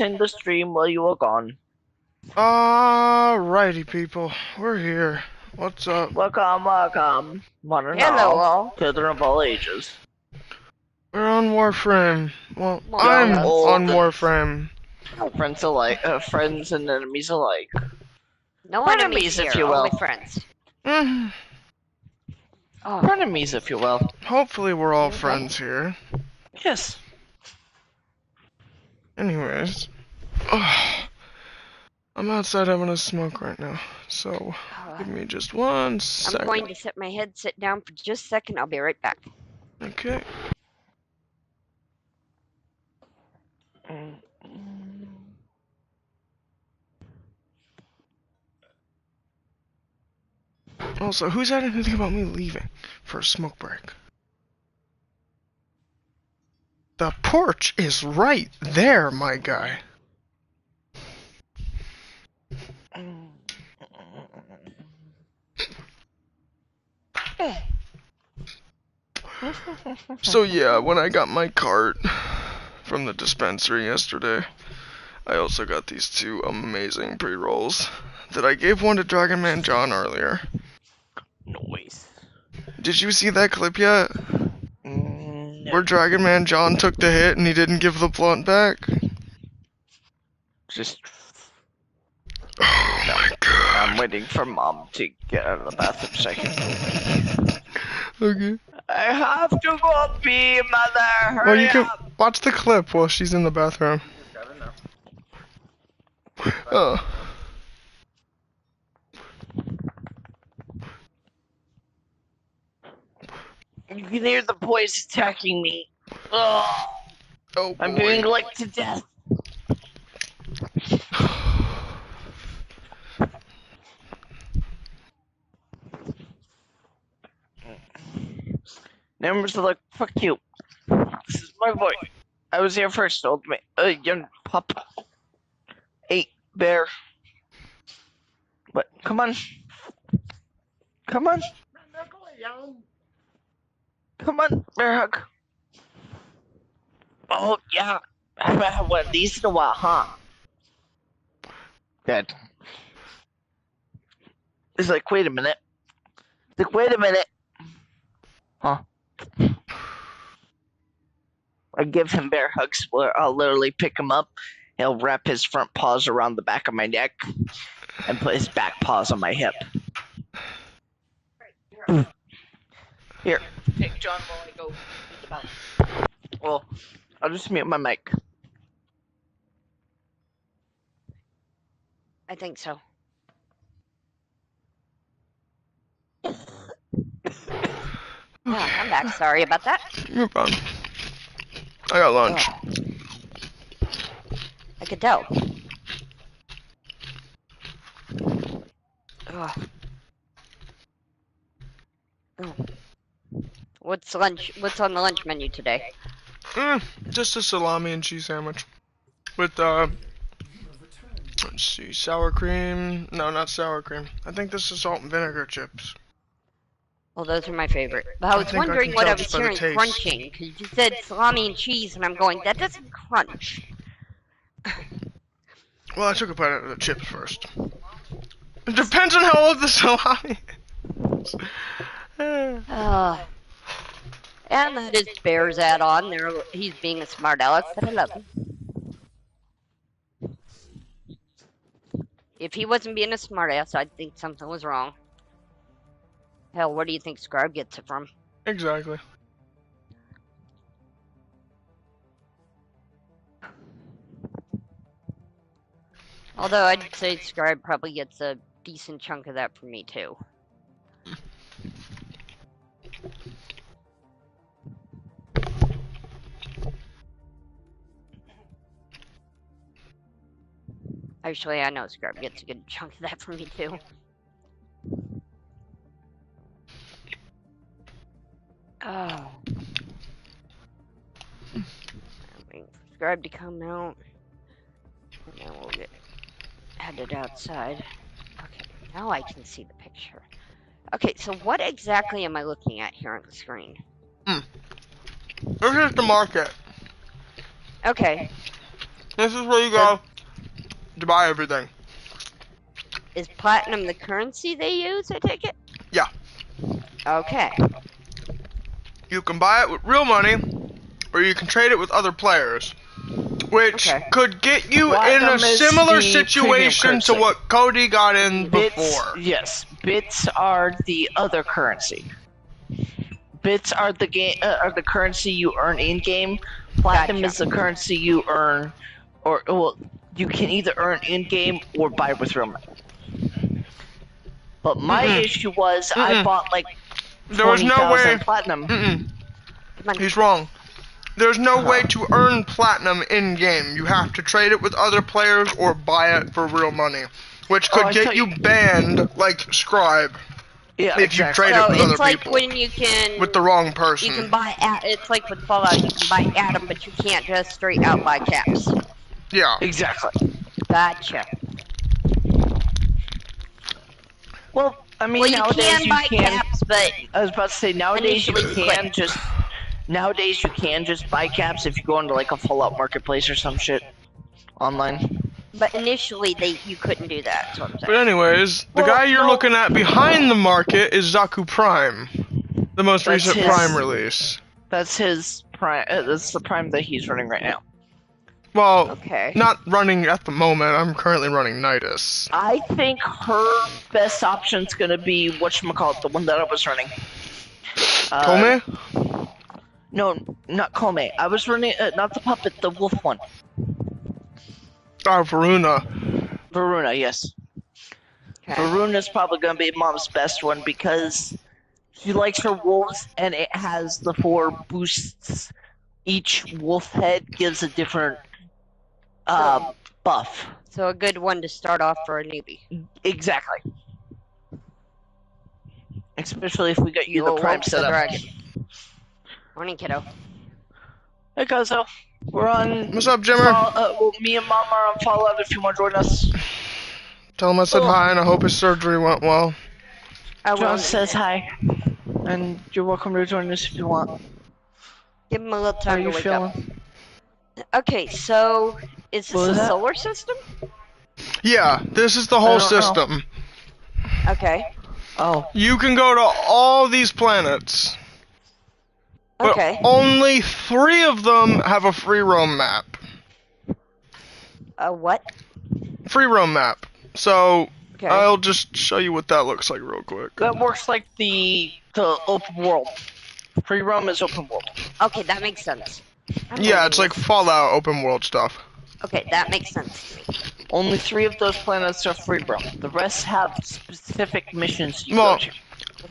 in the stream while you were gone. Alrighty, people. We're here. What's up? Welcome, welcome. One and Hello, all. all. Children of all ages. We're on Warframe. Well, Well, I'm young, old, on and Warframe. friends alike, friends and enemies alike. no Frenemies, enemies if here, you will. only friends. Mm, Oh, Frenemies, if you will. hopefully we're all friends here. Yes. Anyways. I'm outside having a smoke right now. So, give me just 1 second. I'm going to set my headset down for just a second. I'll be right back. Okay. Also, who said anything about me leaving for a smoke break? The porch is right there, my guy. So yeah, when I got my cart from the dispensary yesterday, I also got these 2 amazing pre-rolls that I gave one to Dragon Man John earlier. Noise. Did you see that clip yet? No. Where Dragon Man John took the hit and he didn't give the blunt back? Just. Oh my god. I'm waiting for Mom to get out of the bathroom so I can. Okay. I have to go pee, Mother. Hurry Well, you can up. watch the clip while she's in the bathroom. Oh. You can hear the boys attacking me. Ugh. Oh, I'm boy. being licked to death. Numbers are like, fuck you. This is my boy. I was here first, old man. Young pup. Hey, bear. What? Come on. Come on. Come on, bear hug. Oh, yeah. I haven't had one of these in a while, huh? Good. It's like, wait a minute. It's like, wait a minute. Huh? I give him bear hugs where I'll literally pick him up. He'll wrap his front paws around the back of my neck and put his back paws on my hip. Here, take John while I go eat the bathroom. Well, I'll just mute my mic. I think so. Yeah, I'm back. Sorry about that. You're fine. I got lunch. I could tell. Ugh. What's lunch? What's on the lunch menu today? Just a salami and cheese sandwich. With, let's see, sour cream. No, not sour cream. I think this is salt and vinegar chips. Well, those are my favorite. But I was think I wondering can what I judge was by the hearing taste. crunching, because you said salami and cheese, and I'm going, that doesn't crunch. Well, I took a bite out of the chips first. It depends on how old the salami is. And that is Bear's add-on. There, he's being a smart aleck, but I love him. If he wasn't being a smart ass, I'd think something was wrong. Hell, where do you think Scribe gets it from? Exactly. Although I'd say Scribe probably gets a decent chunk of that from me too. Actually, I know Scribe gets a good chunk of that from me too. Oh. I'm waiting for Scribe to come out. And then we'll get headed outside. Okay, now I can see the picture. Okay, so what exactly am I looking at here on the screen? This is the market. Okay. This is where you go to buy everything. Is platinum the currency they use, I take it? Yeah. Okay. You can buy it with real money, or you can trade it with other players, which Okay. could get you in Platinum a is similar the situation premium to currency. what Cody got in Bits, before. yes, bits are the other currency. Bits are the currency you earn in game. Platinum Gotcha. is the currency you earn, or well, you can either earn in game or buy with real money. But my issue was I bought like There was no way. 20,000 platinum. Come on. He's wrong. There's no way to earn platinum in game. You have to trade it with other players or buy it for real money, which could get you banned like Scribe. Yeah, If you exactly. trade it So with it's other like people. when you can With the wrong person. you can buy it's like with Fallout, you can buy Atom, but you can't just straight out buy caps. Yeah. Exactly. Gotcha. Well, I mean, Well, you nowadays can you buy can. caps, but I was about to say nowadays you Initially, can just. Nowadays you can just buy caps if you go into like a Fallout marketplace or some shit online. initially you couldn't do that. That's what I'm But saying. anyways, the Well, guy you're no. looking at behind the market is Zaku Prime. The most That's recent his- Prime release. That's his prime. That's the prime that he's running right now. Well, Okay. not running at the moment. I'm currently running Nidus. I think her best option's gonna be whatchamacallit, the one that I was running. Kome? No, not Kome. I was running, not the puppet, the wolf one. Oh, Varuna. Varuna, yes. Okay. Varuna's probably gonna be Mom's best one because she likes her wolves and it has the 4 boosts. Each wolf head gives a different buff. So a good one to start off for a newbie. Exactly. Especially if we got you the You'll prime walk the setup. dragon. Morning, kiddo. Hey, Cuzzo. We're on. What's up, Jimmer? Well, me and Mom are on Fallout if you want to join us. Tell him I said Oh. hi and I hope his surgery went well. John says hi. And you're welcome to join us if you want. Give him a little How are time to you wake feeling? up. Okay, so is What this was a that? solar system? Yeah, this is the I whole don't know. system. Okay. Oh. You can go to all these planets, but Okay. only 3 of them have a free roam map. What? Free roam map. So, Okay. I'll just show you what that looks like real quick. That works like the open world. Free roam is open world. Okay, that makes sense. I'm Yeah, reading it's like this. Fallout open world stuff. Okay, that makes sense to me. Only 3 of those planets are free roam. The rest have specific missions you Well, go to.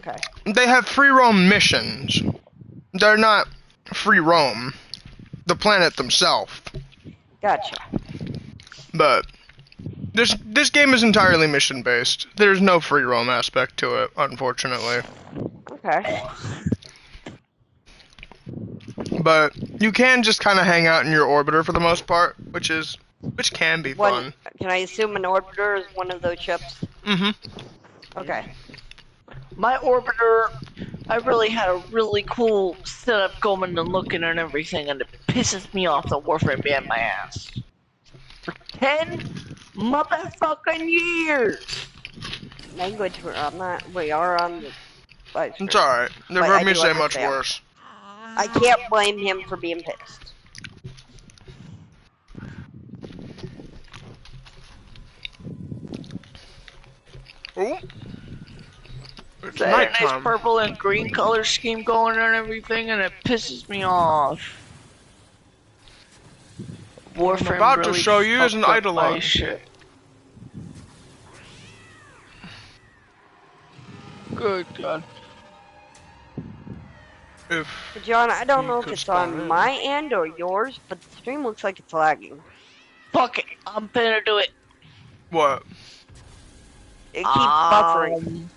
Okay. they have free roam missions. They're not free roam. The planet themselves. Gotcha. But this game is entirely mission based. There's no free roam aspect to it, unfortunately. Okay. But you can just kind of hang out in your orbiter for the most part, which can be fun. Can I assume an orbiter is one of those ships? Mm-hmm. Okay. My orbiter, I really had a really cool setup going and looking and everything, and it pisses me off that Warframe banned my ass. For 10 motherfucking years! Language, we are on the live stream. It's alright. They've But heard I me do say much understand. worse. I can't blame him for being pissed. Ooh. It's They had a nice nighttime. purple and green color scheme going and everything, and it pisses me off. Warframe about to really show you is an fucked up my Eidolon. shit. Good God. If John, I don't know if could it's spawn on in. my end or yours, but the stream looks like it's lagging. Fuck it, I'm gonna do it. what? It keeps buffering.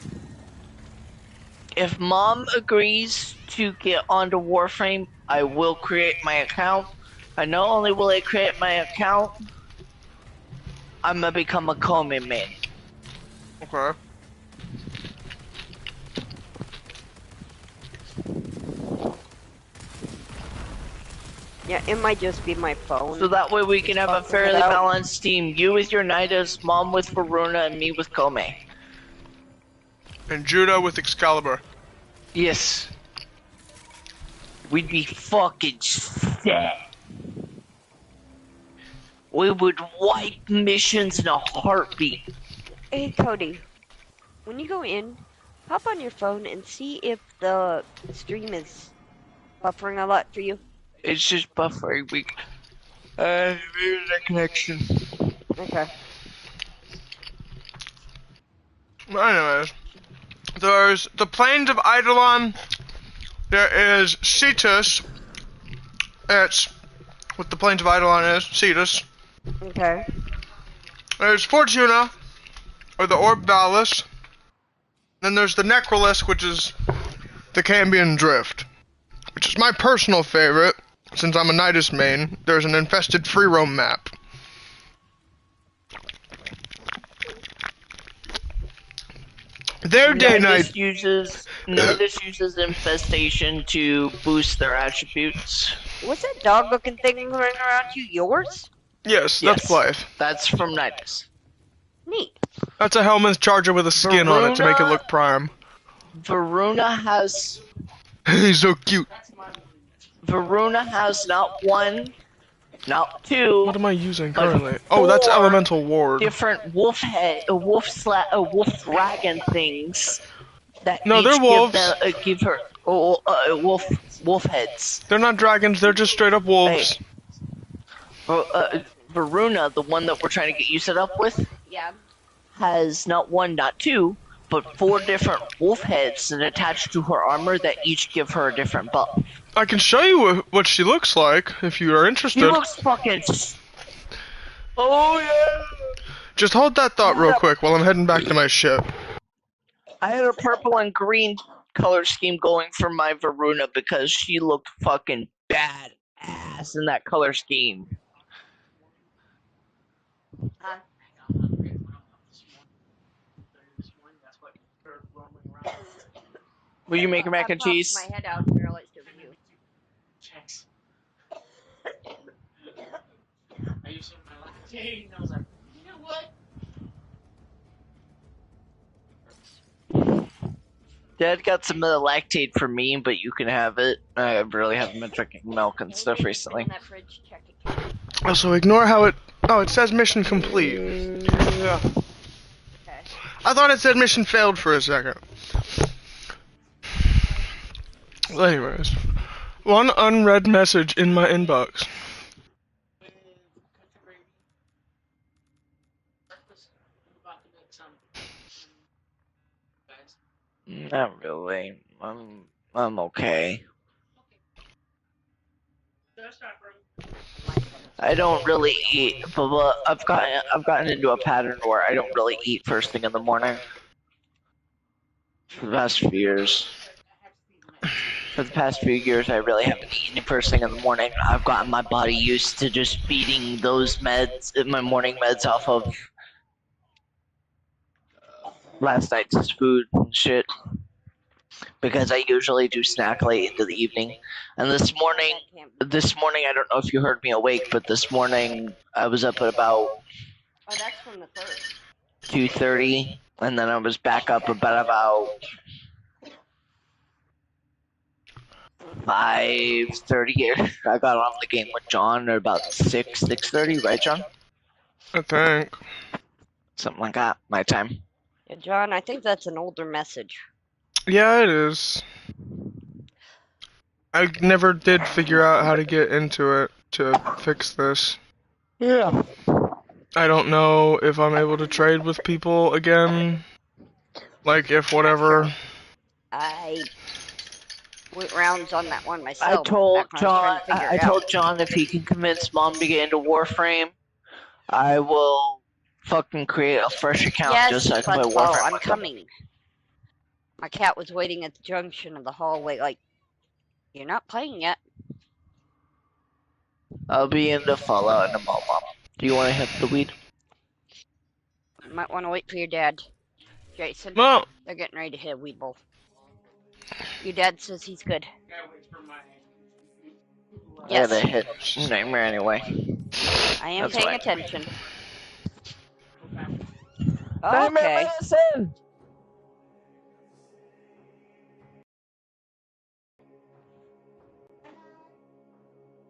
If Mom agrees to get onto Warframe, I will create my account. And not only will I create my account, I'm gonna become a Komen man. Okay. Yeah, it might just be my phone. So that way we can have a buffering it fairly out. balanced team. You with your Nidus, Mom with Varuna, and me with Kome. And Judah with Excalibur. Yes. We'd be fucking set. We would wipe missions in a heartbeat. Hey, Cody. When you go in, hop on your phone and see if the stream is buffering a lot for you. It's just buffering. We internet connection. Okay. Anyways, there's the Plains of Eidolon. There is Cetus. It's what the Plains of Eidolon is. Cetus. Okay. There's Fortuna, or the Orb Valis. Then there's the Necrolis, which is the Cambion Drift, which is my personal favorite. Since I'm a Nidus main, there's an infested free roam map. Their day night. Nidus uses infestation to boost their attributes. What's that dog-looking thing running around you? Yours? Yes, that's Blythe. That's from Nidus. Neat. That's a Hellman's Charger with a skin on it to make it look prime. Varuna has. He's so cute. Varuna has not one, not two. What am I using currently? Oh, that's Elemental Ward. Different wolf dragon things that no, they're wolves. Give her wolf heads. They're not dragons. They're just straight up wolves. Hey. Varuna, the one that we're trying to get you set up with, has not one, not two, but 4 different wolf heads that attach to her armor that each give her a different buff. I can show you what she looks like if you are interested. She looks fucking. Oh yeah. Just hold that thought real quick while I'm heading back to my ship. I had a purple and green color scheme going for my Varuna because she looked fucking badass in that color scheme. Will you make her mac and cheese? My head out here, let's do review. I used my lactate and I was like, you know what? Dad got some of the lactate for me, but you can have it. I really haven't been drinking milk and stuff recently. Also, ignore how it. Oh, it says mission complete. Yeah. Okay. I thought it said mission failed for a second. Well, anyways, one unread message in my inbox. Not really. I'm okay. I don't really eat, but I've gotten into a pattern where I don't really eat first thing in the morning. For the past few years. For the past few years, I really haven't eaten first thing in the morning. I've gotten my body used to just feeding those meds, my morning meds, off of last night's food and shit. Because I usually do snack late into the evening. And this morning, I don't know if you heard me awake, but this morning I was up at about 2:30, and then I was back up about 5:30. I got on the game with John at about 6:30, right, John? I think. Something like that, my time. Yeah, John, I think that's an older message. Yeah, it is. I never did figure out how to get into it to fix this. Yeah. I don't know if I'm able to trade with people again. Like, if whatever. I went rounds on that one myself. I told John if he can convince Mom to get into Warframe, I will fucking create a fresh account just so I can play Warframe. I'm coming. My cat was waiting at the junction of the hallway like, you're not playing yet. I'll be in the Fallout in a moment. Do you want to hit the weed? You might want to wait for your dad. Jason, Well, they're getting ready to hit a weed bowl. Your dad says he's good. Yes. I gotta hit Nightmare anyway. I am That's paying fine. attention. Nightmare Okay. medicine!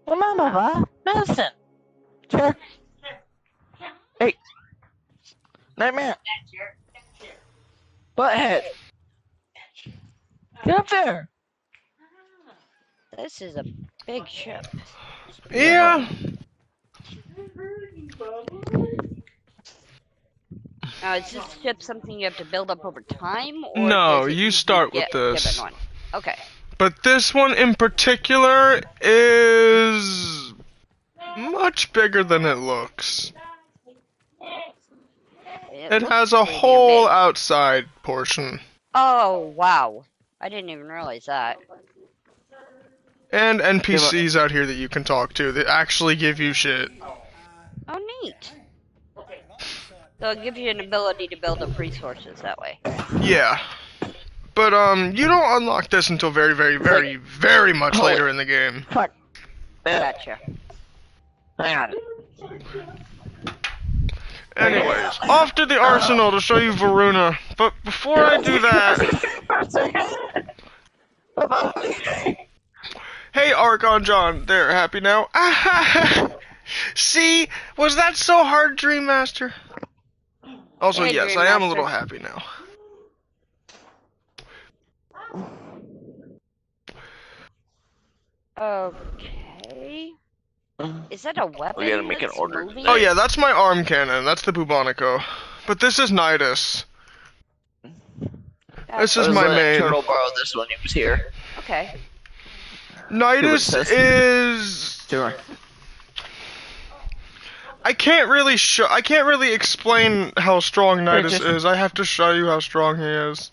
Come on, Baba. Medicine! Chair. Hey. Nightmare. Butthead. Get up there. This is a big ship. Yeah. Now, is this ship something you have to build up over time, or No, does it you usually start with get this. given one? Okay. But this one in particular is much bigger than it looks. It looks has a pretty damn whole big. outside portion. Oh, wow. I didn't even realize that. And NPCs out here that you can talk to that actually give you shit. Oh, neat. So it gives you an ability to build up resources that way. Yeah. But, you don't unlock this until very, very, very, very much later in the game. Fuck. Gotcha. Hang on. Anyways, off to the arsenal to show you Varuna. But before I do that... Hey, Archon John, there, happy now? See? Was that so hard, Dream Master? Also, Hey, yes, Dream I am a Master. little happy now. Okay. Is that a weapon? We gotta make an that's order moving? today. Oh yeah, that's my arm cannon. That's the Bubonico. But this is Nidus. This is my main. Turtle borrow this when he was here. Okay. Nidus is... Sure. I can't really explain how strong Nidus is. I have to show you how strong he is.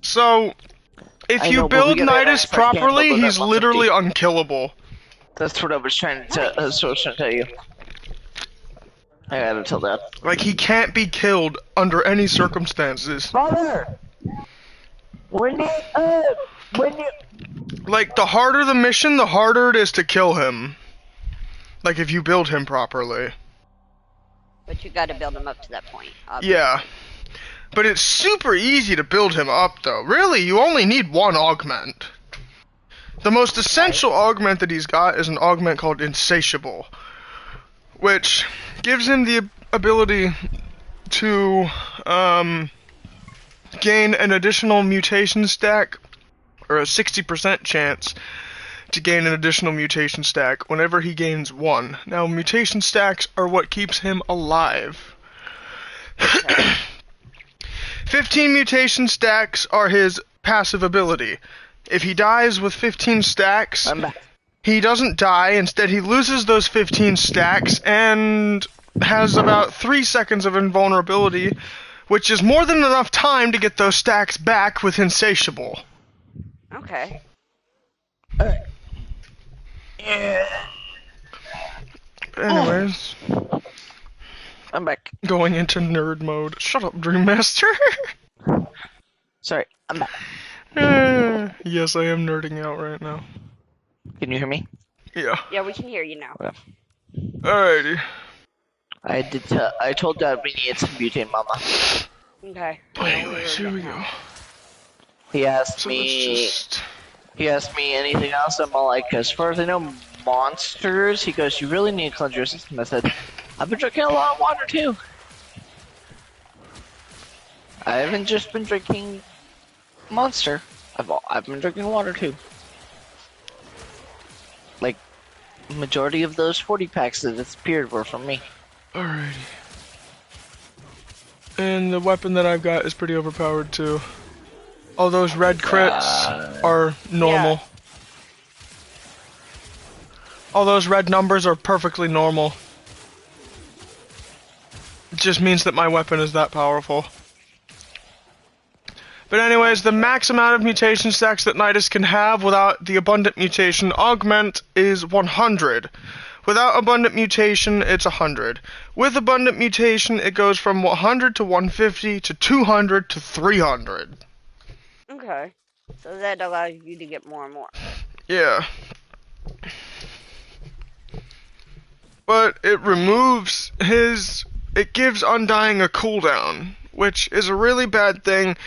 So, if you build Nidus properly, he's literally unkillable. That's what I was trying to tell you. I gotta tell that. Like, he can't be killed under any circumstances. Father! When you... Like, the harder the mission, the harder it is to kill him. Like, if you build him properly. But you gotta build them up to that point. Yeah. But it's super easy to build him up, though. Really, you only need one augment. The most essential augment that he's got is an augment called Insatiable, which gives him the ability to gain an additional mutation stack, or a 60% chance to gain an additional mutation stack whenever he gains one. Now, mutation stacks are what keeps him alive. 15 mutation stacks are his passive ability. If he dies with 15 stacks, he doesn't die. Instead, he loses those 15 stacks and has about 3 seconds of invulnerability, which is more than enough time to get those stacks back with Insatiable. Okay. Anyways, I'm back. going into nerd mode. Shut up, Dream Master. Sorry, I'm back. Yes, I am nerding out right now. Can you hear me? Yeah. Yeah, we can hear you now. Alrighty. I told Dad we needed some butane, Mama. Okay. Anyways, here we go. He asked So me. let's just... He asked me anything else. I'm all like, as far as I know, monsters. He goes, you really need to cleanse your system. I said, I've been drinking a lot of water too. I haven't just been drinking Monster. I've been drinking water too. Like, majority of those 40 packs that disappeared were from me. Alrighty. And the weapon that I've got is pretty overpowered too. All those red crits are normal. Yeah. All those red numbers are perfectly normal. It just means that my weapon is that powerful. But anyways, the max amount of mutation stacks that Nidus can have without the abundant mutation augment is 100. Without abundant mutation, it's 100. With abundant mutation, it goes from 100 to 150 to 200 to 300. Okay. So that allows you to get more and more. Yeah. But it removes his... It gives Undying a cooldown, which is a really bad thing,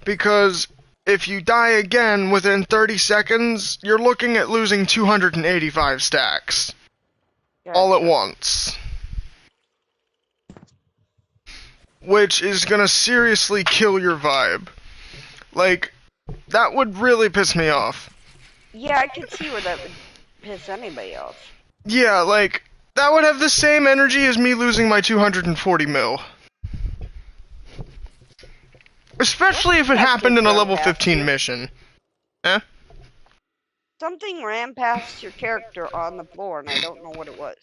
because if you die again within 30 seconds, you're looking at losing 285 stacks. All at Gotcha. once. Which is gonna seriously kill your vibe. Like, that would really piss me off. Yeah, I could see where that would piss anybody off. Yeah, like, that would have the same energy as me losing my 240 mil. Especially if it That happened just in a ran level past 15 you. mission. Eh? Something ran past your character on the floor, and I don't know what it was.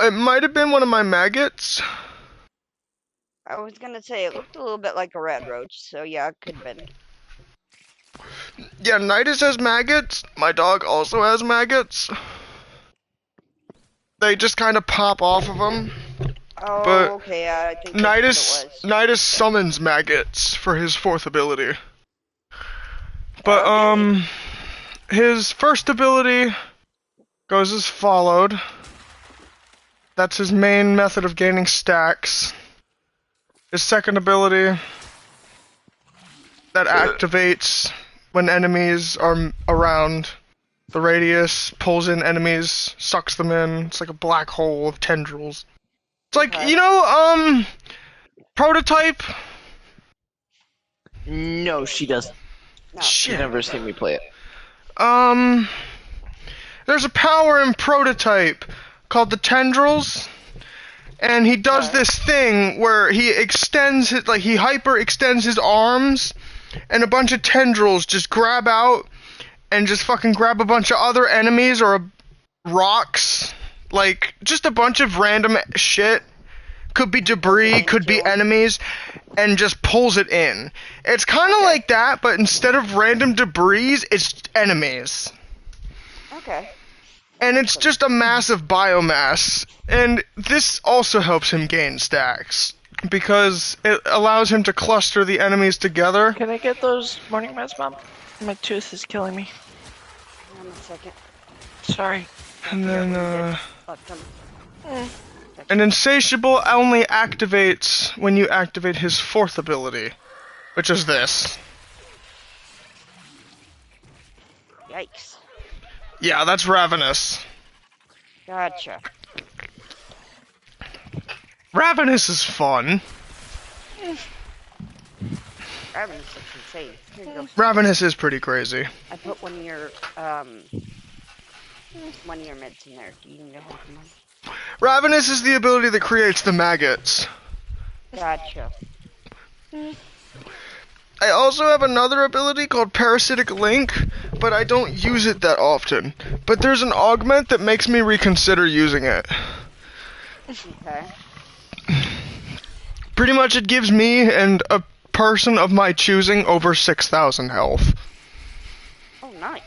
It might have been one of my maggots. I was gonna say it looked a little bit like a red roach, so yeah, it could have been. Yeah, Nidus has maggots. My dog also has maggots. They just kind of pop off of them. Oh, But okay, I think that's what it was. Nidus summons maggots for his 4th ability. But, Okay. his first ability goes as followed. That's his main method of gaining stacks. His second ability that activates when enemies are around the radius, pulls in enemies, sucks them in. It's like a black hole of tendrils. It's like, Okay. you know, Prototype? No, she doesn't. No. She's Shit. never seen me play it. There's a power in Prototype called the tendrils, and he does Okay. this thing where he extends his, like, he hyper extends his arms, and a bunch of tendrils just grab out and just fucking grab a bunch of other enemies or rocks, like, just a bunch of random shit. Could be debris, could be enemies, and just pulls it in. It's kind of like that, but instead of random debris, it's enemies. Okay. And it's just a massive biomass. And this also helps him gain stacks, because it allows him to cluster the enemies together. Can I get those morning meds, Mom? My tooth is killing me. Hang on a second. Sorry. And then, Left them. an Insatiable only activates when you activate his 4th ability, which is this. Yikes. Yeah, that's Ravenous. Gotcha. Ravenous is fun. Ravenous looks insane. Here you go. Ravenous is pretty crazy. I put one of your meds in there. Do you need a hold them? Ravenous is the ability that creates the maggots. Gotcha. I also have another ability called Parasitic Link, but I don't use it that often. But there's an augment that makes me reconsider using it. Okay. Pretty much it gives me and a person of my choosing over 6,000 health. Oh, nice.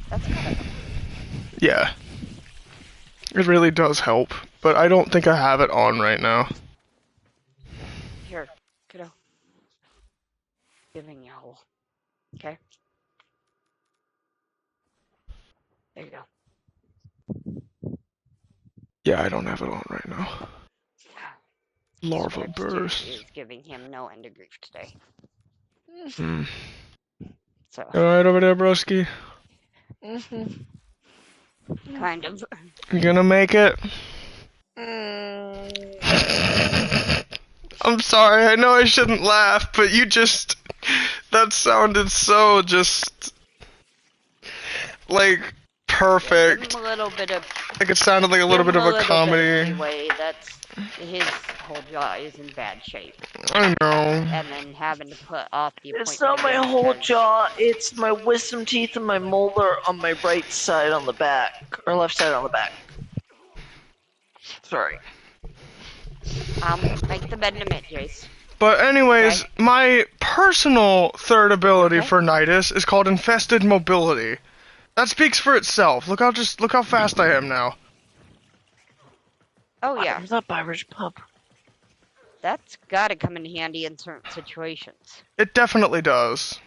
That's good. Yeah. It really does help, but I don't think I have it on right now. Here, kiddo. Giving you a hole. Okay. There you go. Yeah, I don't have it on right now. Larva Sweats burst. is giving him no end of grief today. Hmm. So, Alright over there, broski? kind of. You gonna make it? I'm sorry, I know I shouldn't laugh, but you just... That sounded so just... Like, perfect. Give him a little bit of... Like it sounded like a little bit of a comedy. Anyway, that's... His whole jaw is in bad shape. I know. And then having to put off the appointment. It's not my again whole because- jaw, it's my wisdom teeth and my molar on my right side on the back. Or left side on the back. Sorry. Make the bed in a minute, Jace. But anyways, my personal third ability Okay. for Nidus is called Infested Mobility. That speaks for itself. Look how fast I am now. Oh, yeah. What's up, Irish pup? That's gotta come in handy in certain situations. It definitely does.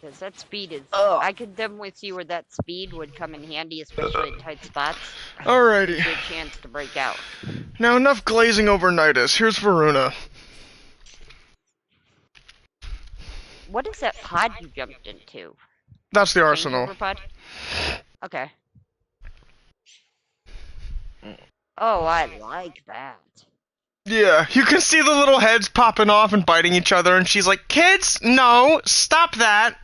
Because that speed is... Oh. I could definitely see where that speed would come in handy, especially in tight spots. Alrighty. Gives you a chance to break out. Now enough glazing over Nidus. Here's Varuna. What is that pod you jumped into? That's the arsenal. Changeover pod? Okay. Oh, I like that. Yeah, you can see the little heads popping off and biting each other, and she's like, "Kids, no, stop that."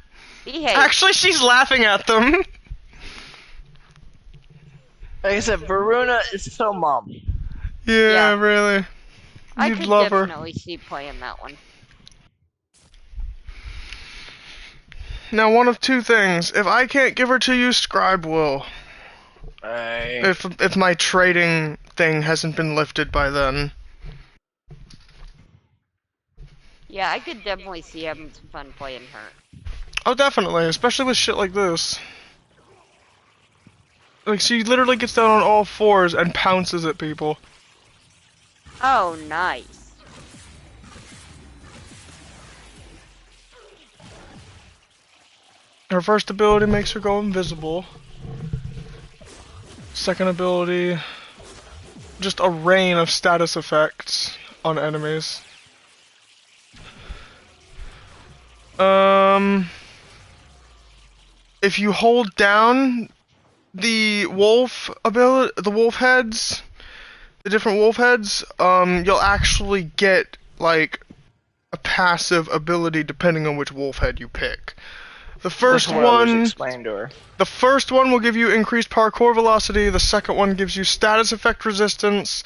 Behave. Actually, she's laughing at them. Like I said, Varuna is so mom. Yeah, really. I You'd could love her. definitely see playing that one. Now, one of two things. If I can't give her to you, Scribe will. If my trading thing hasn't been lifted by then. Yeah, I could definitely see having some fun playing her. Oh, definitely, especially with shit like this. Like, she literally gets down on all fours and pounces at people. Oh, nice. Her first ability makes her go invisible. Second ability, just a rain of status effects on enemies. If you hold down the wolf ability, the wolf heads, the different wolf heads, you'll actually get like a passive ability depending on which wolf head you pick. The first one, the first one will give you increased parkour velocity. The second one gives you status effect resistance.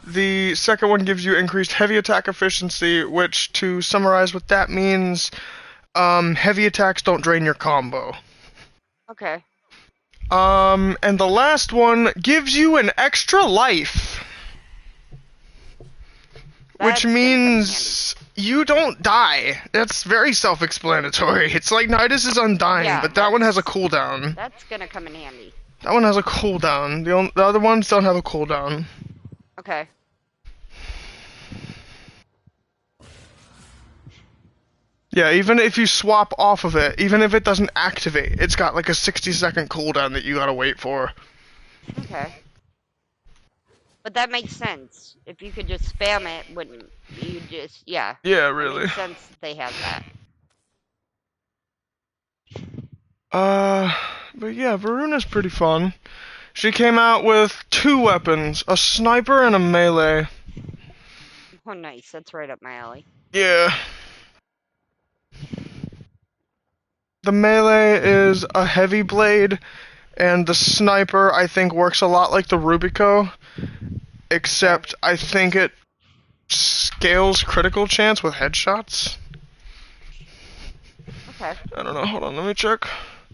The second one gives you increased heavy attack efficiency, which, to summarize what that means, heavy attacks don't drain your combo. Okay. And the last one gives you an extra life. Which means you don't die. That's very self-explanatory. It's like Nidus is undying, Yeah, but that one has a cooldown. That's gonna come in handy. That one has a cooldown. The other ones don't have a cooldown. Okay. Yeah, even if you swap off of it, even if it doesn't activate, it's got like a 60-second cooldown that you gotta wait for. Okay. But that makes sense. If you could just spam it, wouldn't you just... Yeah. Yeah, It really. makes sense that they have that. But yeah, Varuna's pretty fun. She came out with 2 weapons, a sniper and a melee. Oh, nice. That's right up my alley. Yeah. The melee is a heavy blade, and the sniper, I think, works a lot like the Rubico, except I think it scales critical chance with headshots. Okay. I don't know, hold on, let me check.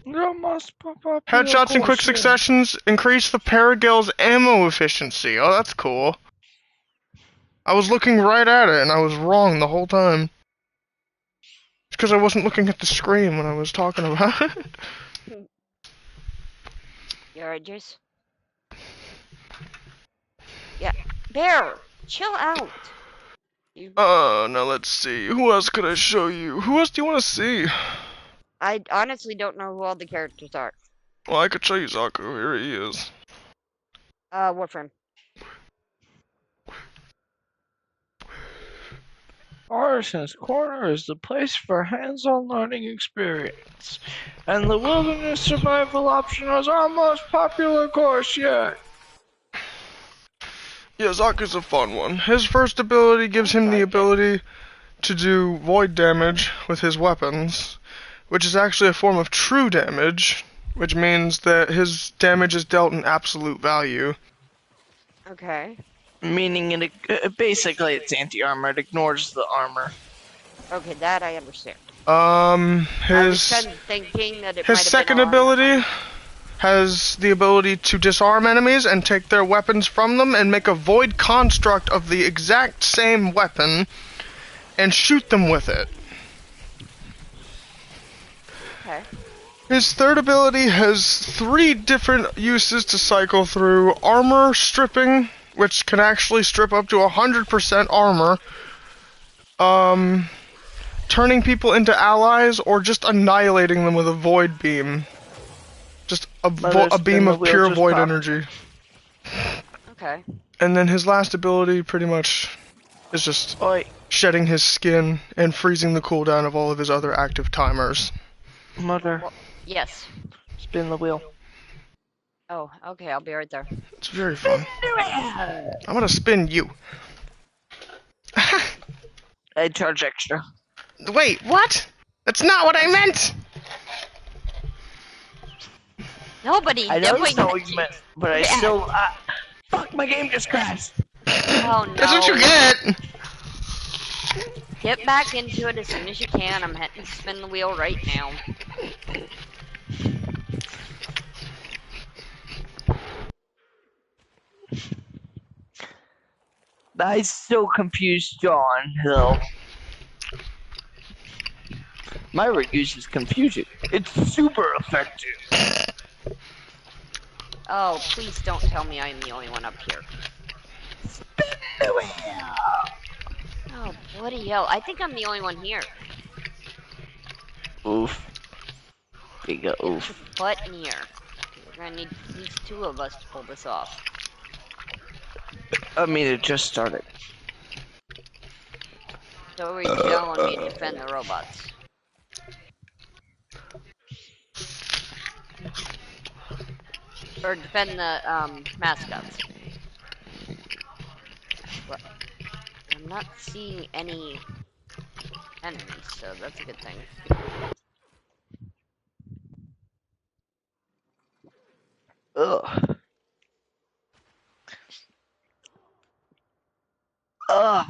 You must pop up Headshots in quick successions increase the Paragale's ammo efficiency. Oh, that's cool. I was looking right at it, and I was wrong the whole time. It's because I wasn't looking at the screen when I was talking about it. You alright, Jace? Yeah. Bear! Chill out! Now let's see. Who else could I show you? Who else do you want to see? I honestly don't know who all the characters are. Well, I could show you Zaku. Here he is. Warframe. Artisans Corner is the place for hands-on learning experience, and the Wilderness Survival option is our most popular course yet. Yeah, Zaku's a fun one. His first ability gives him the ability to do void damage with his weapons, which is actually a form of true damage, which means that his damage is dealt in absolute value. Okay. Meaning it basically it's anti-armor. It ignores the armor. Okay, that I understand. His I was kind of thinking that it his might have second been ability has the ability to disarm enemies and take their weapons from them and make a void construct of the exact same weapon and shoot them with it. Okay. His third ability has 3 different uses to cycle through. Armor stripping, which can actually strip up to 100% armor. Turning people into allies, or just annihilating them with a void beam. Just a beam of pure void energy. Okay. And then his last ability pretty much is just shedding his skin and freezing the cooldown of all of his other active timers. Mother. Well, yes. Spin the wheel. Oh, okay, I'll be right there. It's very fun. I'm gonna spin you. I charge extra. Wait, what? That's not what I meant! Nobody. I know that's not what you meant, but I still. Fuck, my game just crashed. Oh no. That's what you get! Get back into it as soon as you can. I'm heading to spin the wheel right now. I still confused John, though. My reuse is confusing. It's super effective. Oh, please don't tell me I'm the only one up here. Spin the wheel. Oh, bloody hell. I think I'm the only one here. Oof. Big oof. Button here. We're gonna need at least 2 of us to pull this off. I mean, it just started. So we're telling me to defend the robots. Or defend the mascots. But I'm not seeing any enemies, so that's a good thing. Ugh. Ugh.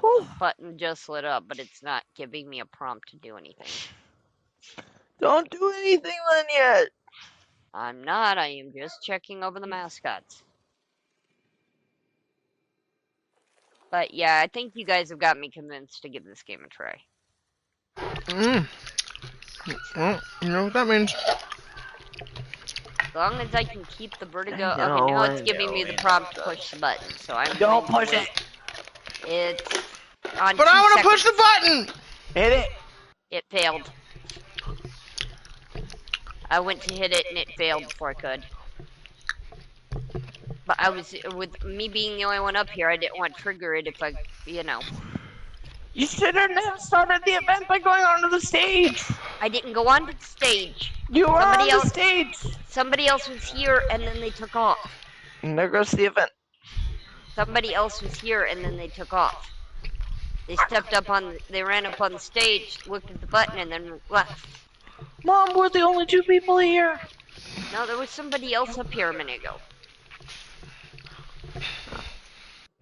Whew. Button just lit up, but it's not giving me a prompt to do anything. Don't do anything then yet. I'm not, I am just checking over the mascots. But yeah, I think you guys have got me convinced to give this game a try. Well, you know what that means. As long as I can keep the vertigo. Okay, now it's giving me the prompt to push the button, so I'm Don't going push to it. It's on But 2 I want to seconds. push the button! Hit it. It failed. I went to hit it and it failed before I could. But I was, with me being the only one up here, I didn't want to trigger it if I, you know. You shouldn't have started the event by going onto the stage. I didn't go onto the stage. You were on the stage. Somebody else was here and then they took off. And there goes the event. Somebody else was here and then they took off. They stepped up on, they ran up on the stage, looked at the button, and then left. Mom, we're the only 2 people here. No, there was somebody else up here a minute ago.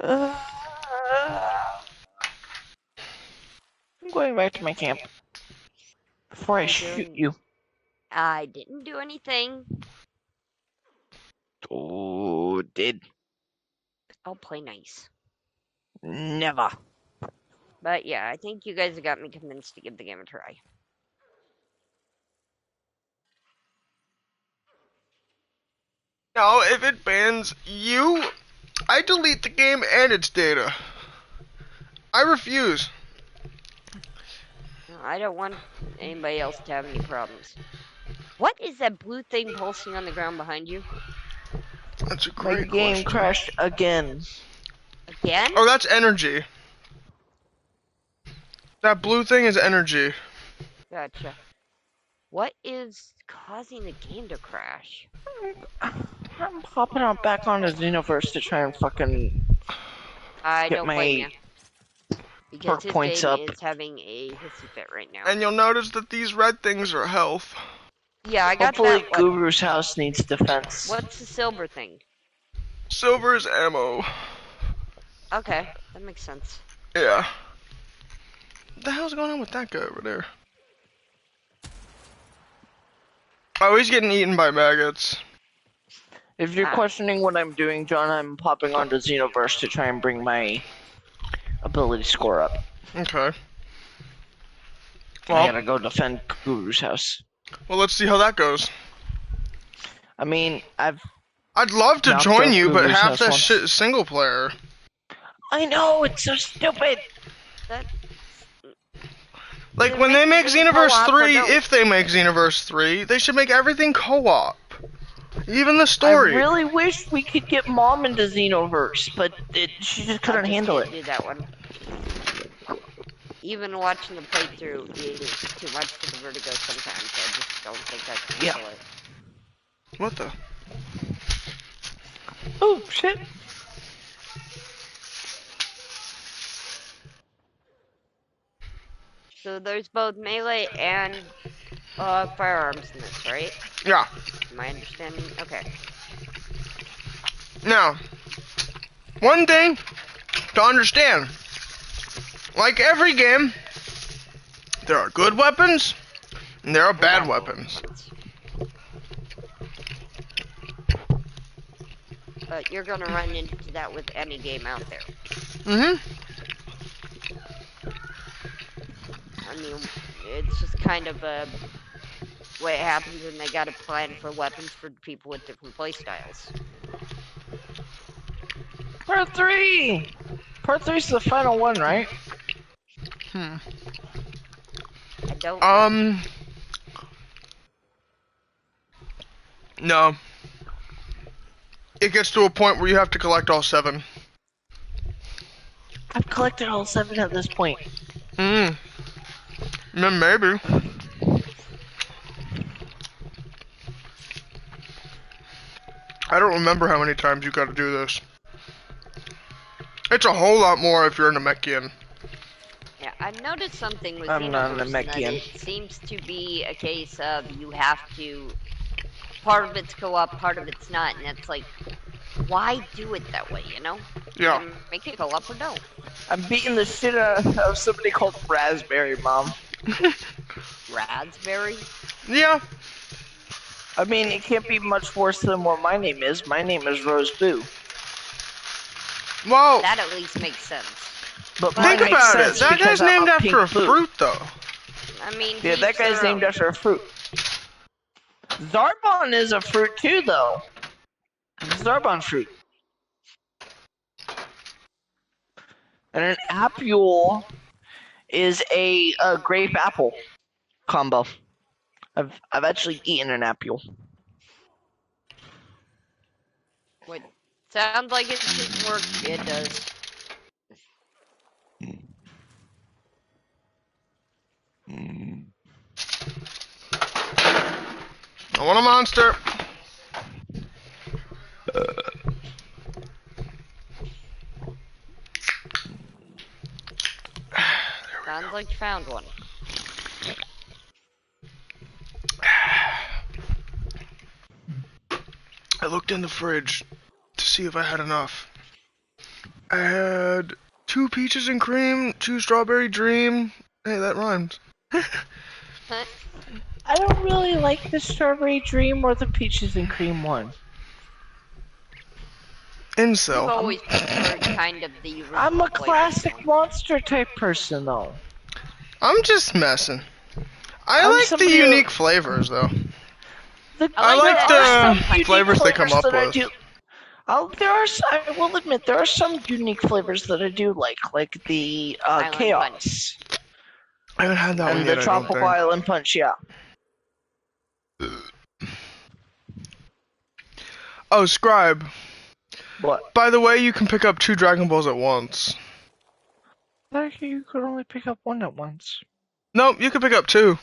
I'm going back to my camp. Before I shoot you. I didn't do anything. Oh, did. I'll play nice. Never. But yeah, I think you guys have got me convinced to give the game a try. No, if it bans you, I delete the game and its data. I refuse. I don't want anybody else to have any problems. What is that blue thing pulsing on the ground behind you? That's a great My game question. crashed again. Again? Oh, that's energy. That blue thing is energy. Gotcha. What is causing the game to crash? I'm popping out back onto Xenoverse to try and fucking I get don't my blame you. Because perk his points game up. is having a hissy fit right now. And you'll notice that these red things are health. Yeah, I got Hopefully that. Guru's house needs defense. What's the silver thing? Silver is ammo. Okay, that makes sense. Yeah. What the hell's going on with that guy over there? Oh, he's getting eaten by maggots. If you're questioning what I'm doing, John, I'm popping onto Xenoverse to try and bring my ability score up. Okay. I Well, gotta go defend Guru's house. well, let's see how that goes. I mean, I've I'd love to knocked join out you, but Guru's half house that once. shit is single player. I know, it's so stupid. That Like, Either when they make the game Xenoverse co-op or 3, don't. if they make Xenoverse 3, they should make everything co-op. Even the I story. really wish we could get Mom into Xenoverse, but she just I couldn't just handle can't it. do that one. Even watching the playthrough is too much for the vertigo sometimes. I just don't think I can handle it. What the? Oh, shit. So there's both melee and firearms in this, right? Yeah. Am I understanding? Okay. Now, one thing to understand. Like every game, there are good weapons, and there are bad weapons. But you're gonna run into that with any game out there. Mm-hmm. I mean, it's just kind of what happens when they got to plan for weapons for people with different playstyles. Part 3! Part 3 is the final one, right? Hmm. I don't know. No. It gets to a point where you have to collect all 7. I've collected all 7 at this point. Then maybe. I don't remember how many times you gotta do this. It's a whole lot more if you're a Namekian. Yeah, I've noticed something with I'm not a Xenoverse, that Namekian. it seems to be a case of you have to. Part of it's co-op, part of it's not, and it's like, why do it that way? You know? Yeah. Either make it co-op or don't. I'm beating the shit out of somebody called Raspberry, Mom. Raspberry. Yeah. I mean, it can't be much worse than what my name is. My name is Rose Boo. Well, That at least makes sense. But think mine makes about it. sense That because guy's I'm named a after a pink boo. fruit, though. I mean, Yeah, that guy's named after a fruit. Zarbon is a fruit too, though. Zarbon fruit. And an apule is a grape apple combo. I've actually eaten an apule. What sounds like it shouldn't work. It does. I want a monster. Sounds like you found one. I looked in the fridge to see if I had enough. I had 2 peaches and cream, 2 strawberry dream. Hey, that rhymes. I don't really like the strawberry dream or the peaches and cream one. I've Incel. always preferred kind of the original I'm a flavor classic one. monster type person, though. I'm just messing. I I'm like the somebody who- unique flavors, though. I like like the the unique flavors they come up that I with. do. I will admit, there are some unique flavors that I do like the Island Chaos I haven't had that one and yet, the I don't Tropical think. Island Punch, yeah. Oh, Scribe. What? By the way, you can pick up 2 Dragon Balls at once. I thought you could only pick up one at once. No, you can pick up 2.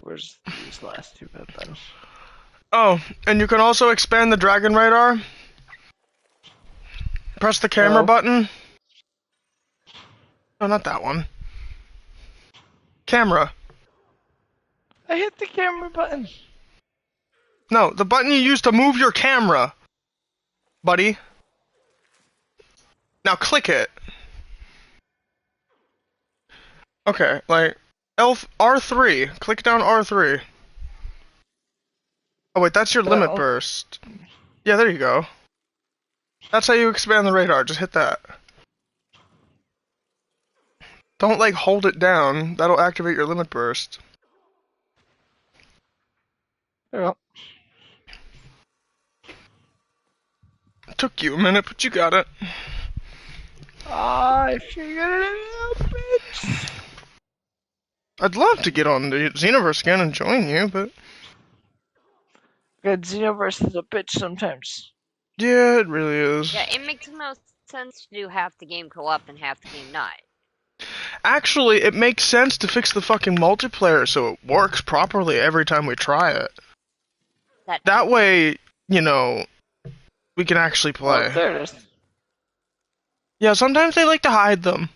Where's these last 2 then? Oh, and you can also expand the Dragon Radar. Press the camera Oh. button. No, not that one. Camera. I hit the camera button. No, the button you use to move your camera, buddy. Now click it. Okay, like R3. Click down R3. Oh wait, that's your limit Oh. burst. Yeah, there you go. That's how you expand the radar. Just hit that. Don't, like, hold it down. That'll activate your limit burst. Yeah. It took you a minute, but you got it. I figured it out, bitch. I'd love to get on the Xenoverse again and join you, but... God, Xenoverse is a bitch sometimes. Yeah, it really is. Yeah, it makes no sense to do half the game co-op and half the game not. Actually, it makes sense to fix the fucking multiplayer so it works properly every time we try it. That way, you know, we can actually play. Oh, there it is. Yeah, sometimes they like to hide them.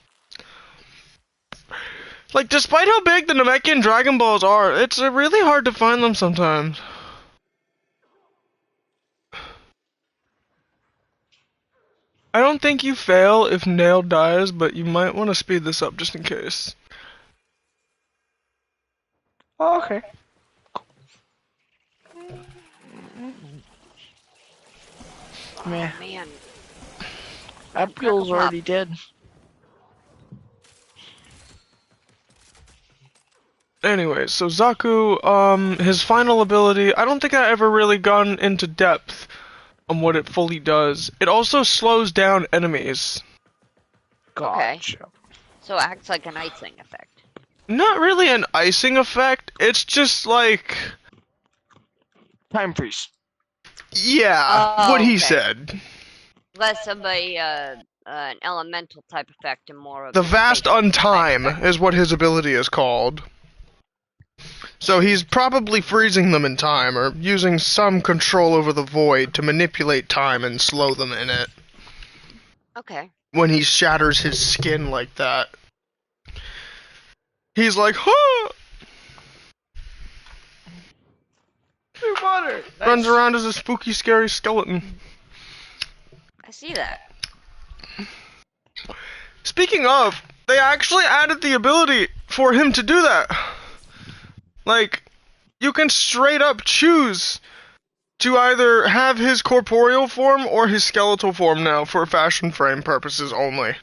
Like, despite how big the Namekian Dragon Balls are, it's really hard to find them sometimes. I don't think you fail if Nail dies, but you might want to speed this up just in case. Oh, okay. Man, Man, April's already dead. Anyway, so Zaku, his final ability, I don't think I ever really gone into depth on what it fully does. It also slows down enemies. Gotcha. so it acts like an icing effect. Not really an icing effect, it's just like... Time freeze. Yeah, what he said. Less of an elemental type effect and more of The a Vast spatial type Untime effect. is what his ability is called. So he's probably freezing them in time, or using some control over the void to manipulate time and slow them in it. Okay. When he shatters his skin like that. He's like, huh! Water. Runs around as a spooky, scary skeleton. I see that. Speaking of, they actually added the ability for him to do that. Like, you can straight up choose to either have his corporeal form or his skeletal form now for fashion frame purposes only.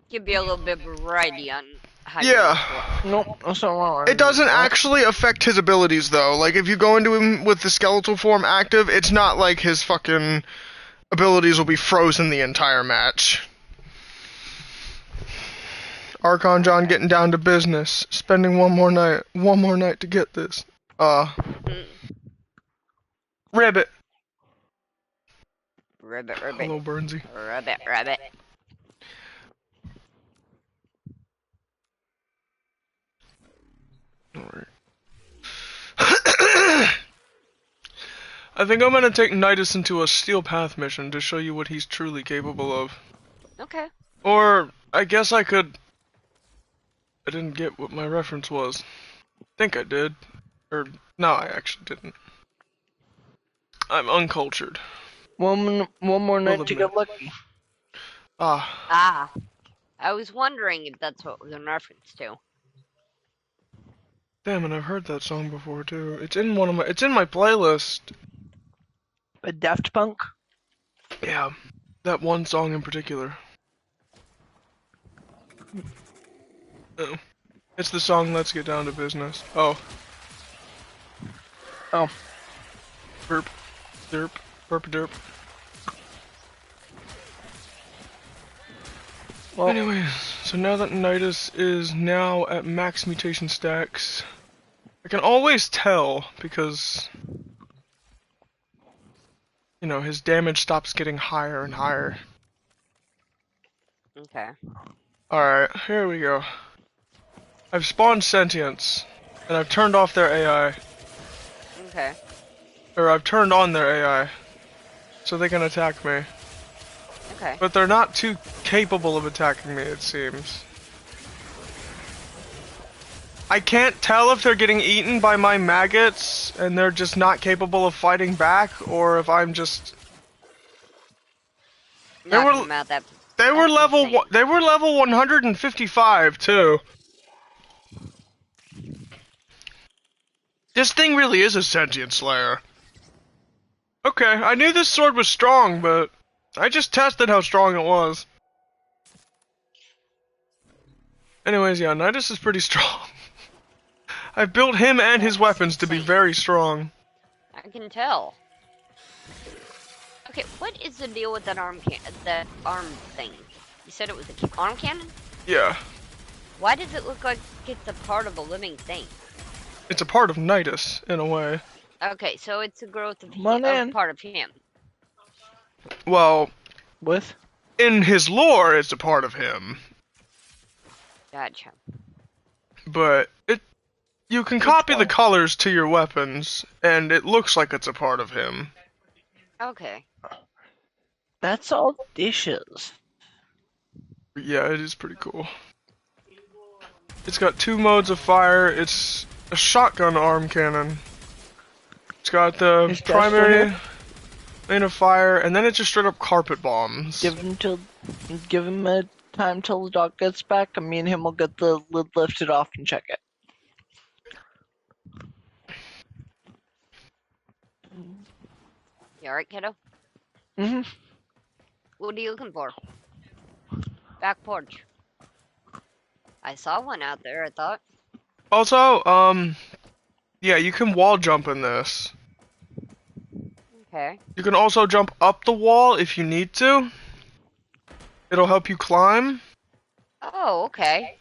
Give you a little bit of variety on how Yeah. you Nope, that's not wrong. It doesn't actually affect his abilities, though. Like, if you go into him with the skeletal form active, it's not like his fucking abilities will be frozen the entire match. Archon John getting down to business, spending one more night to get this. Ribbit. Ribbit. Hello, Burnsy. Ribbit. Alright. I think I'm gonna take Nidus into a Steel Path mission to show you what he's truly capable of. Okay. Or, I guess I could... I didn't get what my reference was. I think I did. Or, no, I actually didn't. I'm uncultured. One more night Well, to get lucky. Ah. I was wondering if that's what was in reference to. Damn it, I've heard that song before too. It's in my playlist. A Daft Punk? Yeah. That one song in particular. Oh. It's the song Let's Get Down to Business. Oh. Oh. Burp. Derp. Burp derp. Well, Anyways, so now that Nidus is now at max mutation stacks, I can always tell because, you know, his damage stops getting higher and higher. Okay. Alright, here we go. I've spawned sentients, and I've turned off their AI. Okay. Or I've turned on their AI, so they can attack me. Okay. But they're not too capable of attacking me, it seems. I can't tell if they're getting eaten by my maggots, and they're just not capable of fighting back, or if I'm just... They were level 155 too. This thing really is a sentient slayer. Okay, I knew this sword was strong, but I just tested how strong it was. Anyways, yeah, Nidus is pretty strong. I built him and his That's weapons to be insane. very strong. I can tell. Okay, what is the deal with that that arm thing? You said it was a arm cannon? Yeah. Why does it look like it's a part of a living thing? It's a part of Nidus, in a way. Okay, so it's a growth of, Come on in. part of him. Well, With? in his lore, it's a part of him. Gotcha. But you can copy the colors to your weapons, and it looks like it's a part of him. Okay. That's all dishes. Yeah, it is pretty cool. It's got 2 modes of fire. It's a shotgun arm cannon. It's got the Is Dexter primary here? lane of fire, and then it's just straight up carpet bombs. Give him a time till the dog gets back, and me and him will get the lid lifted off and check it. You alright, kiddo? Mm-hmm. What are you looking for? Back porch. I saw one out there, I thought. Also, yeah, you can wall jump in this. Okay. You can also jump up the wall if you need to. It'll help you climb. Oh, okay.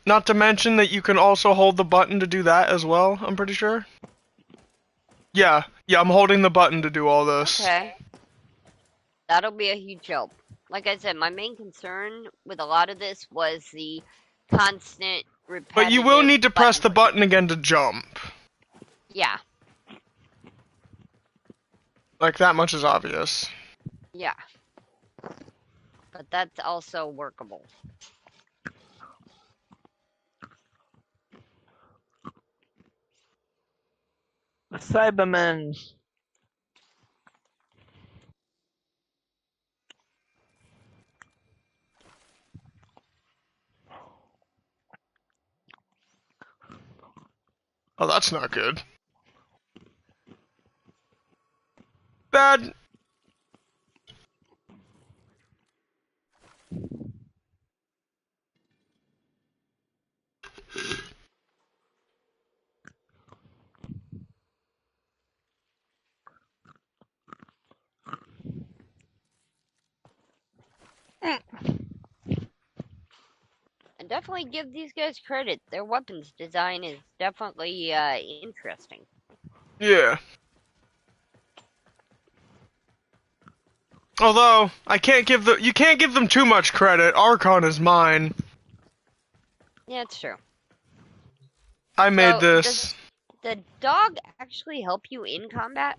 Not to mention that you can also hold the button to do that as well, I'm pretty sure. Yeah, I'm holding the button to do all this. Okay. That'll be a huge help. Like I said, my main concern with a lot of this was the constant repetitive. But you will need to press the button. button again to jump. Yeah. Like, that much is obvious. Yeah. But that's also workable. The Cybermen. Oh, that's not good. Bad. And definitely give these guys credit. Their weapons design is definitely interesting. Yeah. Although, you can't give them too much credit. Archon is mine. Yeah, it's true. I made So, this. does the dog actually help you in combat?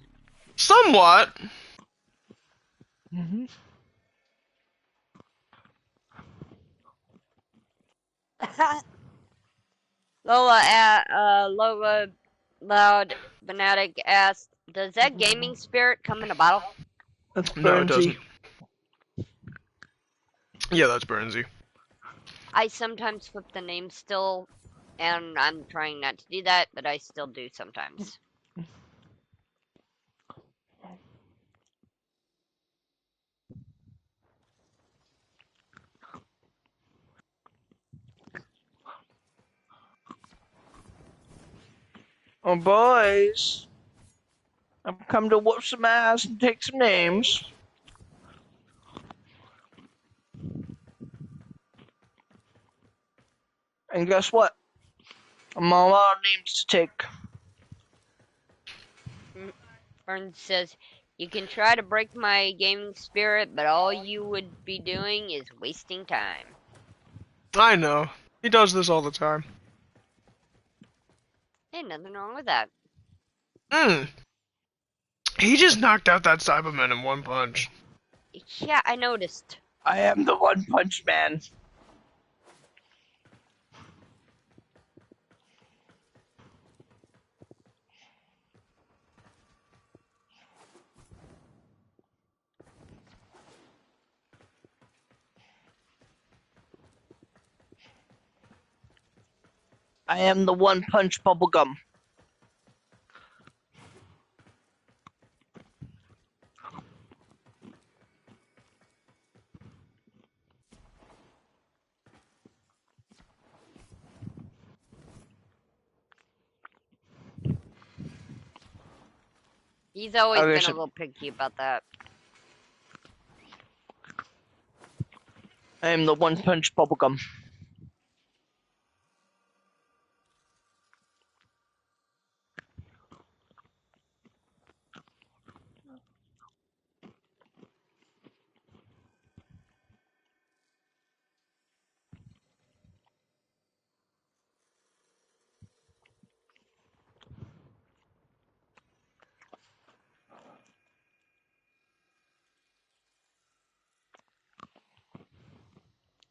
Somewhat. Mm-hmm. Lola Loud Fanatic asked, does that gaming spirit come in a bottle? That's No, it doesn't. Burnsy. Yeah, that's Burnsy. I sometimes flip the name still, and I'm trying not to do that, but I still do sometimes. Oh, boys. I've come to whoop some ass and take some names. And guess what? I'm a lot of names to take. Burns says, you can try to break my gaming spirit, but all you would be doing is wasting time. I know. He does this all the time. Ain't nothing wrong with that. He just knocked out that Cyberman in one punch. Yeah, I noticed. I am the One Punch Man. I am the One Punch Bubblegum. He's always Okay, been a so- little picky about that. I am the one punch bubblegum.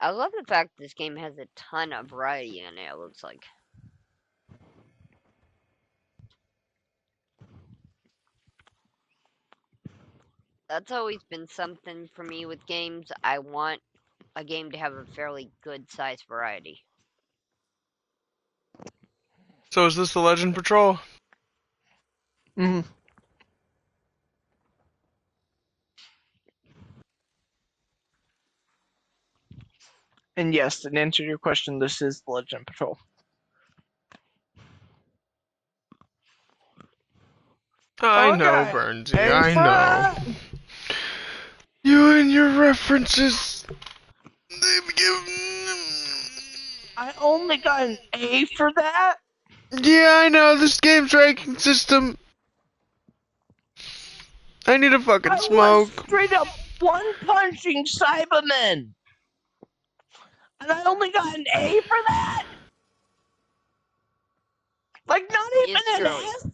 I love the fact this game has a ton of variety in it, it looks like. That's always been something for me with games. I want a game to have a fairly good size variety. So is this the Legend Patrol? Mm-hmm. And yes, in answer to your question, this is the Legend Patrol. I know, Okay. Burnsy, Hey, I know. You and your references. They've given. I only got an A for that. Yeah, I know, this game's ranking system. I need a fucking I was smoke. straight up one punching Cybermen. And I only got an A for that? Like, not even It's an screwy. S?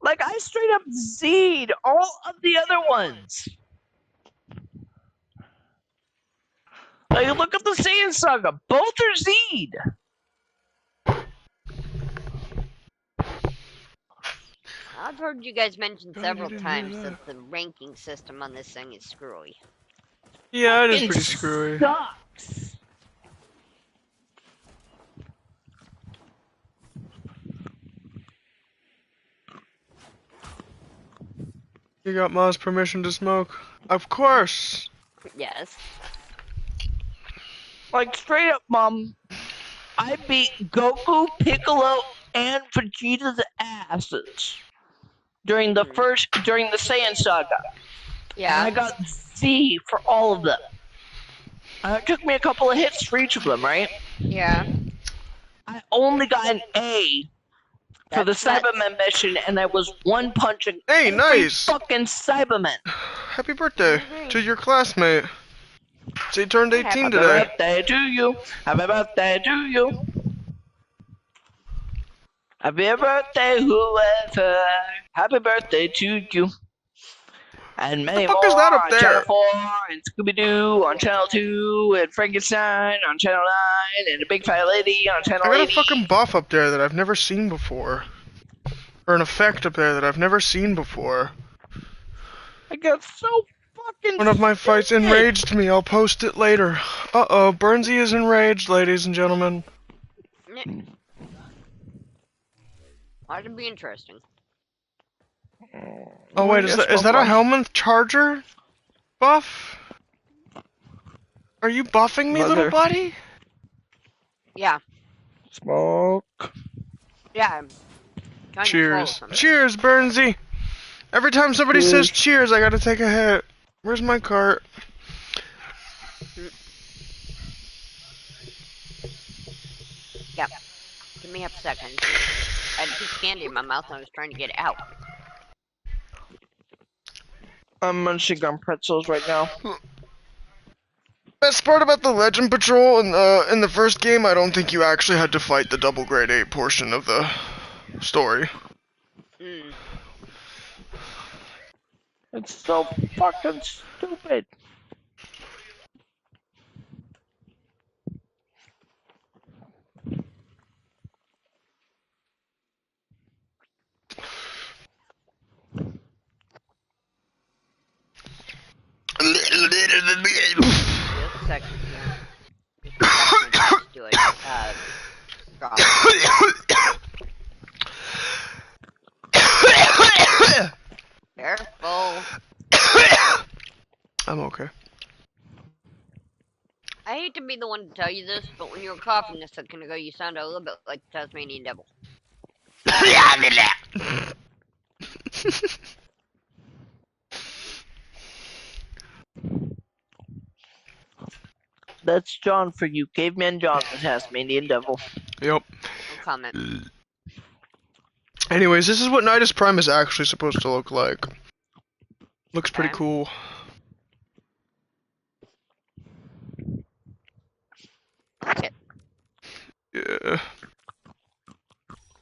Like, I straight up Z'd all of the other ones. Like, look at the Saiyan Saga. Both are Z'd. I've heard you guys mention God, several you didn't hear times that. that the ranking system on this thing is screwy. Yeah, it is Fucking pretty screwy. sucks. You got Ma's permission to smoke? Of course. Yes. Like, straight up, Mom. I beat Goku, Piccolo, and Vegeta's asses during the Saiyan Saga. And I Yeah. got Z for all of them. It took me a couple of hits for each of them, right? Yeah. I only got an A for the That's nuts. Cyberman mission, and I was one punching Hey, every nice. fucking Cyberman. Happy birthday to your classmate. So he turned 18 Happy today. birthday to you. Happy birthday to you. Happy birthday, whoever. Happy birthday to you. And many fuck more is that up on there? Channel 4, and Scooby-Doo on Channel 2, and Frankenstein on Channel 9, and a Big Fat Lady on Channel I got a 80. fucking buff up there that I've never seen before. Or an effect up there that I've never seen before. I got so fucking One of my fights stupid. enraged me. I'll post it later. Uh-oh, Burnsy is enraged, ladies and gentlemen. Ought to be interesting. Oh wait, is that a Helminth Charger buff? Are you buffing me, little Mother. buddy? Yeah. Smoke. Yeah. I'm trying to swallow Cheers. something. Cheers, Burnsy. Every time somebody says cheers, I gotta take a hit. Where's my cart? Yeah. Give me half a second. I had a piece of candy in my mouth and I was trying to get it out. I'm munching on pretzels right now. Best part about the Legend Patrol in the first game, I don't think you actually had to fight the double grade 8 portion of the story. Mm. It's so fucking stupid. Just a second here. Just do it. Drop. Careful. I'm okay. I hate to be the one to tell you this, but when you were coughing a second ago, you sounded a little bit like the Tasmanian devil. That's John for you. Caveman John, the Tasmanian Devil. Yep. No comment. Anyways, this is what Nidus Prime is actually supposed to look like. Looks pretty Okay. cool. Okay. Yeah.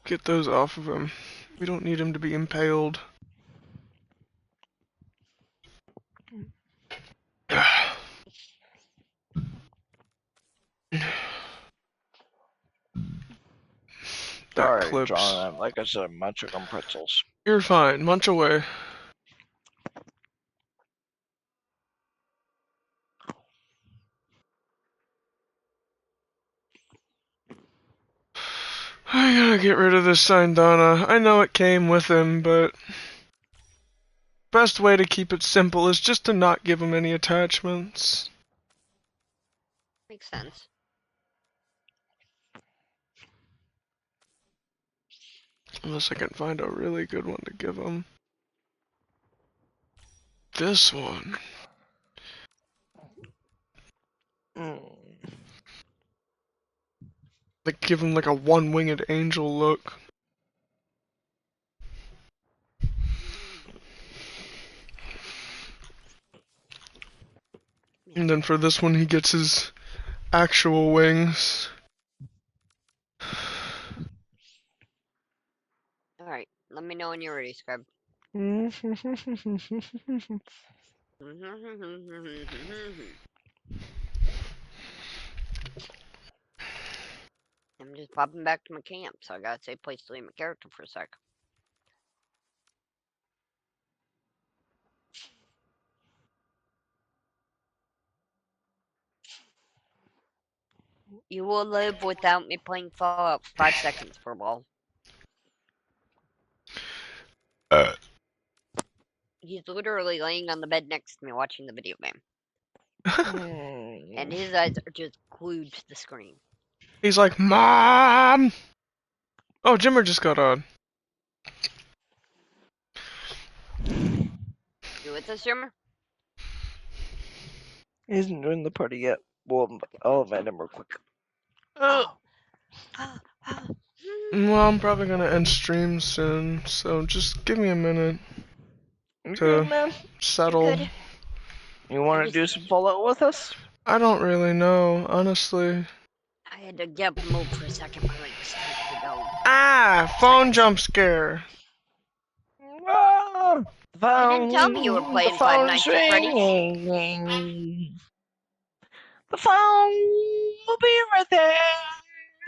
Get those off of him. We don't need him to be impaled. That Sorry, clips. John. Like I said, I'm munching on pretzels. You're fine. Munch away. I gotta get rid of this Sindana. I know it came with him, but best way to keep it simple is just to not give him any attachments. Makes sense. Unless I can find a really good one to give him. This one. Like give him like a one-winged angel look. And then for this one he gets his actual wings. Alright, let me know when you're ready, Scribe. I'm just popping back to my camp, so I gotta save place to leave my character for a sec. You will live without me playing Fallout for 5 seconds, Furball. He's literally laying on the bed next to me watching the video game. And his eyes are just glued to the screen. He's like, Mom! Oh, Jimmer just got on. You with us, Jimmer? He isn't doing the party yet. Well, I'll invite him real quick. Oh. Well, I'm probably gonna end stream soon, so just give me a minute You to good, man? settle. Good. You want to do some Fallout with us? I don't really know, honestly. I had to get up and move for a second. My leg was starting to go. Ah, phone jump scare. Ah, You didn't tell me you were playing the Five phone's Nights at Freddy's. ringing. The phone will be right there.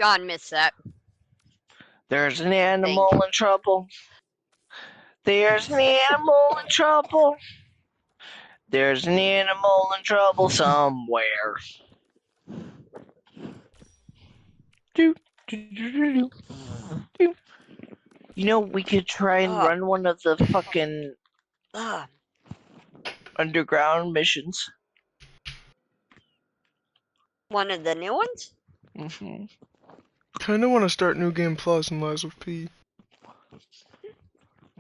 John missed that. There's an animal in trouble. There's an animal in trouble. There's an animal in trouble somewhere. Do, do, do, do, do. You know, we could try and run one of the fucking underground missions. One of the new ones? Mm-hmm. Kinda wanna start New Game Plus and Lies of P.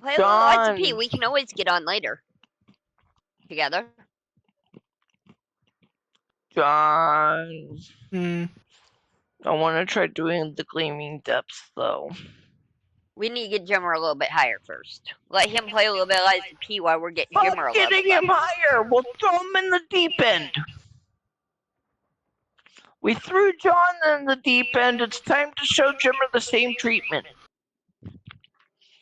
Play a little Lights of P. We can always get on later. Together. John. I want to try doing the Gleaming Depths, though. We need to get Jimmer a little bit higher first. Let him play a little bit of Lights of P while we're getting Jimmer a little bit getting him higher! We'll throw him in the deep end! We threw John in the deep end. It's time to show Jimmer the same treatment.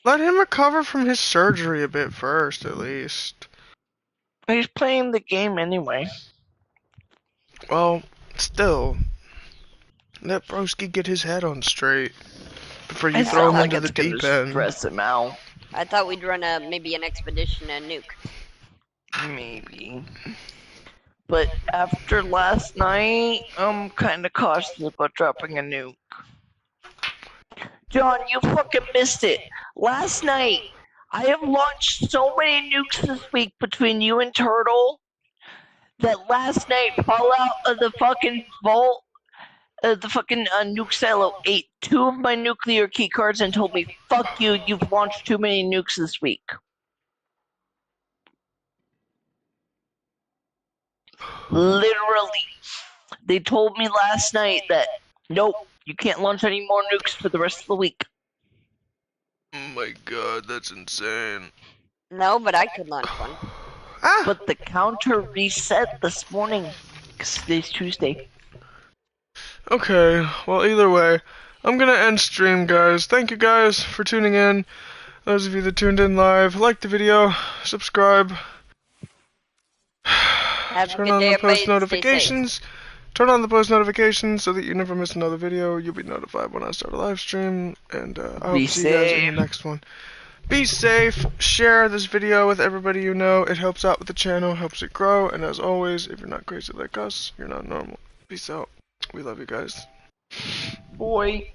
Let him recover from his surgery a bit first, at least. He's playing the game anyway. Well, still. Let Broski get his head on straight before you throw him into the deep end. Stress him out. I thought we'd run maybe an expedition and nuke. Maybe. But after last night, I'm kinda cautious about dropping a nuke. John, you fucking missed it. Last night, I have launched so many nukes this week between you and Turtle that last night Fallout of the fucking Vault The fucking nuke silo ate 2 of my nuclear key cards and told me, "Fuck you, you've launched too many nukes this week." Literally, they told me last night that nope, you can't launch any more nukes for the rest of the week. Oh my god, that's insane. No, but I could launch one. Ah! But the counter reset this morning because today's Tuesday. Okay, well, either way, I'm gonna end stream, guys. Thank you guys for tuning in. Those of you that tuned in live, like the video, subscribe, Have a turn good on day, the post everybody. Stay safe. notifications. Turn on the post notifications so that you never miss another video. You'll be notified when I start a live stream, and I hope Be to see you guys in safe. the next one. Be safe, share this video with everybody you know. It helps out with the channel, helps it grow, and as always, if you're not crazy like us, you're not normal. Peace out. We love you guys. Boy.